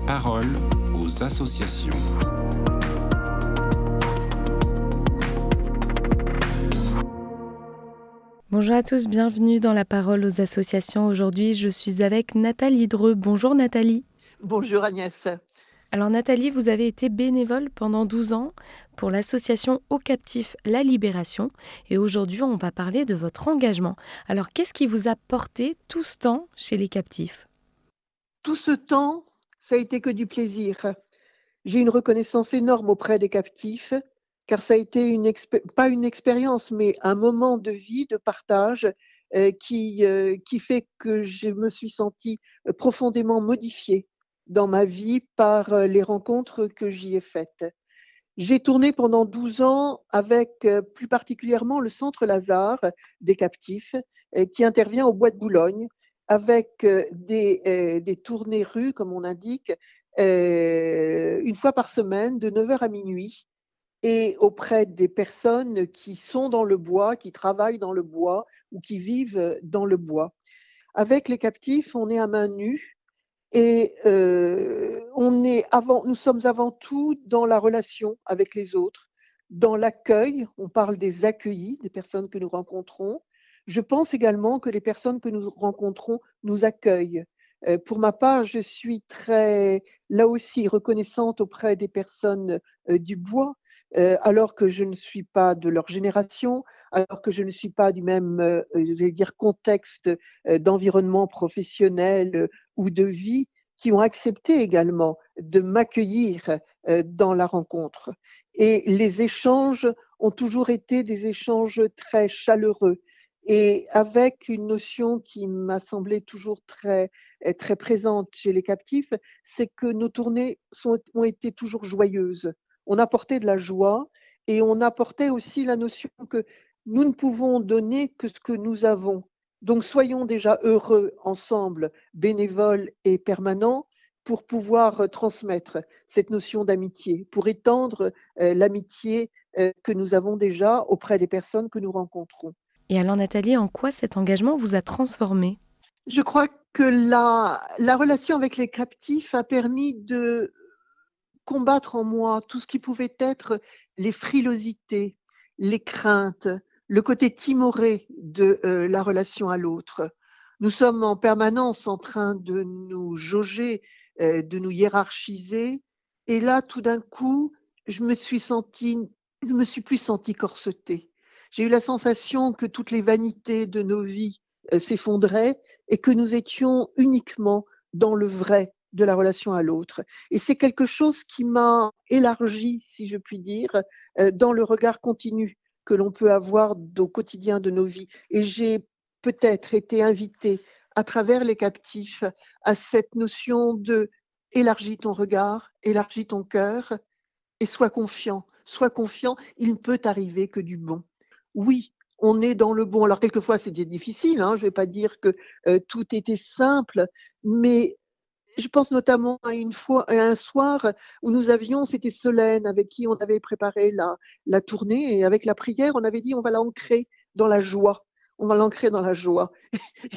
parole aux associations. Bonjour à tous, bienvenue dans la parole aux associations. Aujourd'hui, je suis avec Nathalie Dreux. Bonjour Nathalie. Bonjour Agnès. Alors Nathalie, vous avez été bénévole pendant 12 ans pour l'association Aux Captifs La Libération et aujourd'hui on va parler de votre engagement. Alors qu'est-ce qui vous a porté tout ce temps chez les captifs ? Tout ce temps, ça a été que du plaisir. J'ai une reconnaissance énorme auprès des captifs, car ça a été pas une expérience, mais un moment de vie, de partage, qui fait que je me suis sentie profondément modifiée dans ma vie par les rencontres que j'y ai faites. J'ai tourné pendant 12 ans avec plus particulièrement le Centre Lazare des captifs qui intervient au Bois de Boulogne avec des tournées rues, comme on indique, une fois par semaine de 9h à minuit et auprès des personnes qui sont dans le bois, qui travaillent dans le bois ou qui vivent dans le bois. Avec les captifs, on est à main nue et nous sommes avant tout dans la relation avec les autres, dans l'accueil. On parle des accueillis, des personnes que nous rencontrons. Je pense également que les personnes que nous rencontrons nous accueillent. Pour ma part, je suis très, là aussi, reconnaissante auprès des personnes du bois, alors que je ne suis pas de leur génération, alors que je ne suis pas du même, je vais dire, contexte d'environnement professionnel ou de vie, qui ont accepté également de m'accueillir dans la rencontre. Et les échanges ont toujours été des échanges très chaleureux et avec une notion qui m'a semblé toujours très, très présente chez les captifs, c'est que nos tournées ont été toujours joyeuses. On apportait de la joie et on apportait aussi la notion que nous ne pouvons donner que ce que nous avons. Donc soyons déjà heureux ensemble, bénévoles et permanents, pour pouvoir transmettre cette notion d'amitié, pour étendre l'amitié que nous avons déjà auprès des personnes que nous rencontrons. Et alors Nathalie, en quoi cet engagement vous a transformée ? Je crois que la relation avec les captifs a permis de combattre en moi tout ce qui pouvait être les frilosités, les craintes, le côté timoré de la relation à l'autre. Nous sommes en permanence en train de nous jauger, de nous hiérarchiser. Et là, tout d'un coup, je me suis plus sentie corsetée. J'ai eu la sensation que toutes les vanités de nos vies s'effondraient et que nous étions uniquement dans le vrai de la relation à l'autre. Et c'est quelque chose qui m'a élargi, si je puis dire, dans le regard continu que l'on peut avoir au quotidien de nos vies. Et j'ai peut-être été invitée à travers les captifs à cette notion de élargis ton regard, élargis ton cœur et sois confiant. Sois confiant, il ne peut arriver que du bon. Oui, on est dans le bon. Alors quelquefois c'était difficile, je ne vais pas dire que tout était simple, mais je pense notamment à un soir où c'était Solène avec qui on avait préparé la tournée et avec la prière, on avait dit on va l'ancrer dans la joie. On va l'ancrer dans la joie.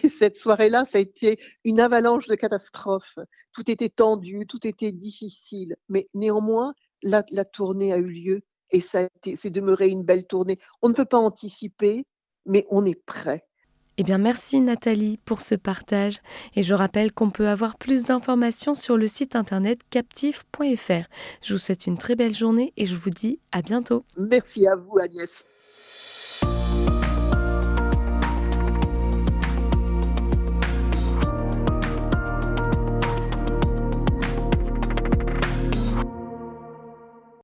Et cette soirée-là, ça a été une avalanche de catastrophes. Tout était tendu, tout était difficile. Mais néanmoins, la tournée a eu lieu et c'est demeuré une belle tournée. On ne peut pas anticiper, mais on est prêt. Eh bien, merci Nathalie pour ce partage. Et je rappelle qu'on peut avoir plus d'informations sur le site internet captif.fr. Je vous souhaite une très belle journée et je vous dis à bientôt. Merci à vous, Agnès.